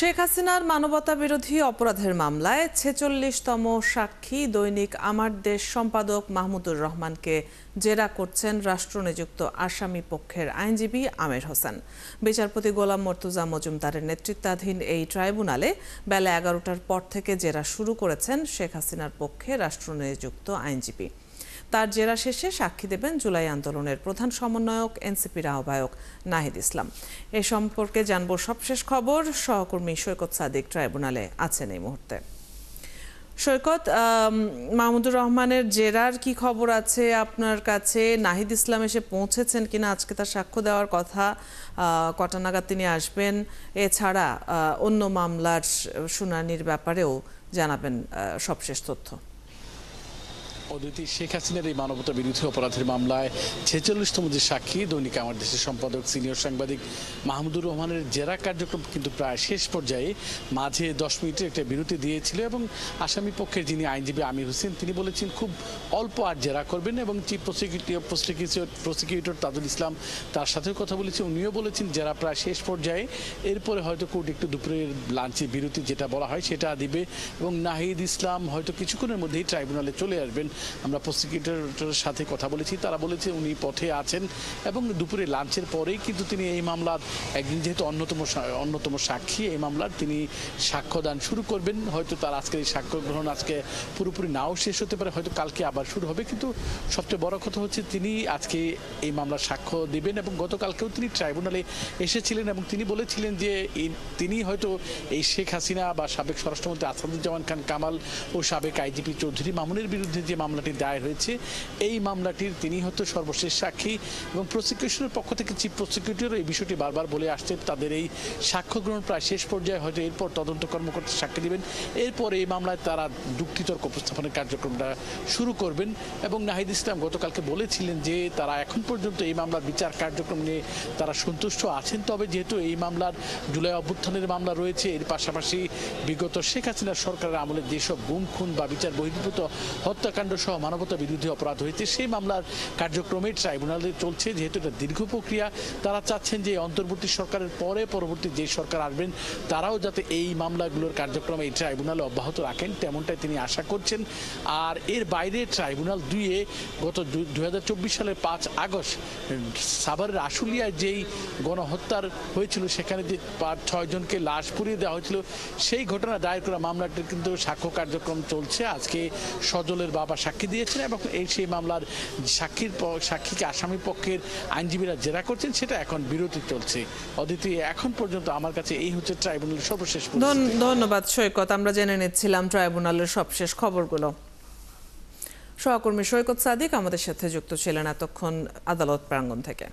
শেখ হাসিনার মানবতাবিরোধী অপরাধের মামলায় ৪৬তম সাক্ষী দৈনিক আমার দেশ সম্পাদক মাহমুদুর রহমানকে জেরা করছেন রাষ্ট্রনিযুক্ত আসামি পক্ষের আইনজীবী আমের হোসেন। বিচারপতি গোলাম মর্তুজা মজুমদারের নেতৃত্বাধীন এই ট্রাইব্যুনালে বেলা ১১টার পর থেকে জেরা শুরু করেছেন শেখ হাসিনার পক্ষে রাষ্ট্রনিযুক্ত আইনজীবী। তার জেরা শেষে সাক্ষী দেবেন জুলাই আন্দোলনের প্রধান সমন্বয়ক এনসিপির আহ্বায়ক নাহিদ ইসলাম। এ সম্পর্কে জানবো সবশেষ খবর। সহকর্মী সৈকত সাদিক ট্রাইব্যুনালে আছেন এই মুহূর্তে। সৈকত, মাহমুদুর রহমানের জেরার কি খবর আছে আপনার কাছে? নাহিদ ইসলাম এসে পৌঁছেছেন কিনা? আজকে তার সাক্ষ্য দেওয়ার কথা, কটা নাগাদ তিনি আসবেন? এছাড়া অন্য মামলার শুনানির ব্যাপারেও জানাবেন সবশেষ তথ্য। অদ্বিতীয়, শেখ হাসিনার এই মানবতা বিরোধী অপরাধের মামলায় ৪৬তম যে সাক্ষী দৈনিক আমার দেশের সম্পাদক সিনিয়র সাংবাদিক মাহমুদুর রহমানের জেরা কার্যক্রম কিন্তু প্রায় শেষ পর্যায়ে। মাঝে ১০ মিনিটের একটা বিরতি দিয়েছিল এবং আসামি পক্ষের যিনি আইনজীবী আমির হোসেন তিনি বলেছেন খুব অল্প আর জেরা করবেন এবং চিফ প্রসিকিউটর তাজুল ইসলাম তার সাথেও কথা বলেছে। উনিও বলেছেন জেরা প্রায় শেষ পর্যায়ে, এরপরে হয়তো কোর্ট একটু দুপুরের লাঞ্চে বিরতি যেটা বলা হয় সেটা দিবে এবং নাহিদ ইসলাম হয়তো কিছুক্ষণের মধ্যেই ট্রাইব্যুনালে চলে আসবেন। আমরা প্রসিকিউটরের সাথে কথা বলেছি, তারা বলেছে উনি পথে আছেন এবং দুপুরে লাঞ্চের পরেই কিন্তু তিনি এই মামলার একদিন যেহেতু অন্যতম সাক্ষী এই মামলার তিনি সাক্ষ্যদান শুরু করবেন। হয়তো তার আজকের এই সাক্ষ্য গ্রহণ আজকে পুরোপুরি নাও শেষ হতে পারে, হয়তো কালকে আবার শুরু হবে, কিন্তু সবচেয়ে বড় কথা হচ্ছে তিনি আজকে এই মামলার সাক্ষ্য দেবেন এবং গতকালকেও তিনি ট্রাইব্যুনালে এসেছিলেন এবং তিনি বলেছিলেন যে তিনি হয়তো এই শেখ হাসিনা বা সাবেক স্বরাষ্ট্রমন্ত্রী আসাদুজ্জামান খান কামাল ও সাবেক আইজিপি চৌধুরী মামুনের বিরুদ্ধে যে মামলাটি দায়ের হয়েছে এই মামলাটির তিনি হয়তো সর্বশেষ সাক্ষী এবং প্রসিকিউশনের পক্ষ থেকে চিফ প্রসিকিউটর এই বিষয়টি বারবার বলে আসছেন তাদের এই সাক্ষ্য গ্রহণ প্রায় শেষ পর্যায়ে, হয়তো এরপর তদন্ত কর্মকর্তা সাক্ষী দেবেন, এরপর এই মামলায় তারা যুক্তিতর্ক উপস্থাপনের কার্যক্রমটা শুরু করবেন। এবং নাহিদ ইসলাম গতকালকে বলেছিলেন যে তারা এখন পর্যন্ত এই মামলার বিচার কার্যক্রম নিয়ে তারা সন্তুষ্ট আছেন, তবে যেহেতু এই মামলার জুলাই অভ্যুত্থানের মামলা রয়েছে, এর পাশাপাশি বিগত শেখ হাসিনার সরকারের আমলে যেসব গুম খুন বা বিচার বহির্ভূত হত্যাকাণ্ড সহ মানবতা বিরোধী অপরাধ হয়েছে সেই মামলার কার্যক্রমে ট্রাইব্যুনালে চলছে। যেহেতু এটা দীর্ঘ প্রক্রিয়া, তারা চাচ্ছেন যে অন্তর্বর্তী সরকারের পরে পরবর্তী যে সরকার আসবেন তারাও যাতে এই মামলাগুলোর কার্যক্রম এই ট্রাইব্যুনালে অব্যাহত রাখেন তেমনটাই তিনি আশা করছেন। আর এর বাইরে ট্রাইব্যুনাল ২-এ গত ২০২৪ সালের ৫ আগস্ট সাভারের আশুলিয়ায় যেই গণহত্যার হয়েছিল সেখানে যে ৬ জনকে লাশ পুড়িয়ে দেওয়া হয়েছিল সেই ঘটনা দায়ের করা মামলাটির কিন্তু সাক্ষ্য কার্যক্রম চলছে। আজকে সজলের বাবা সাক্ষী দিয়েছেন এবং সেই মামলার সাক্ষীকে আসামি পক্ষের আইনজীবীরা জেরা করছেন, সেটা এখন বিরতি চলছে। অদিতি, এখন পর্যন্ত আমার কাছে এই হচ্ছে ট্রাইব্যুনালের সর্বশেষ। ধন্যবাদ সৈকত, আমরা জেনে নিচ্ছিলাম ট্রাইব্যুনালের সবশেষ খবরগুলো। সহকর্মী সৈকত সাদিক আমাদের সাথে যুক্ত ছিলেন এতক্ষণ আদালত প্রাঙ্গণ থেকে।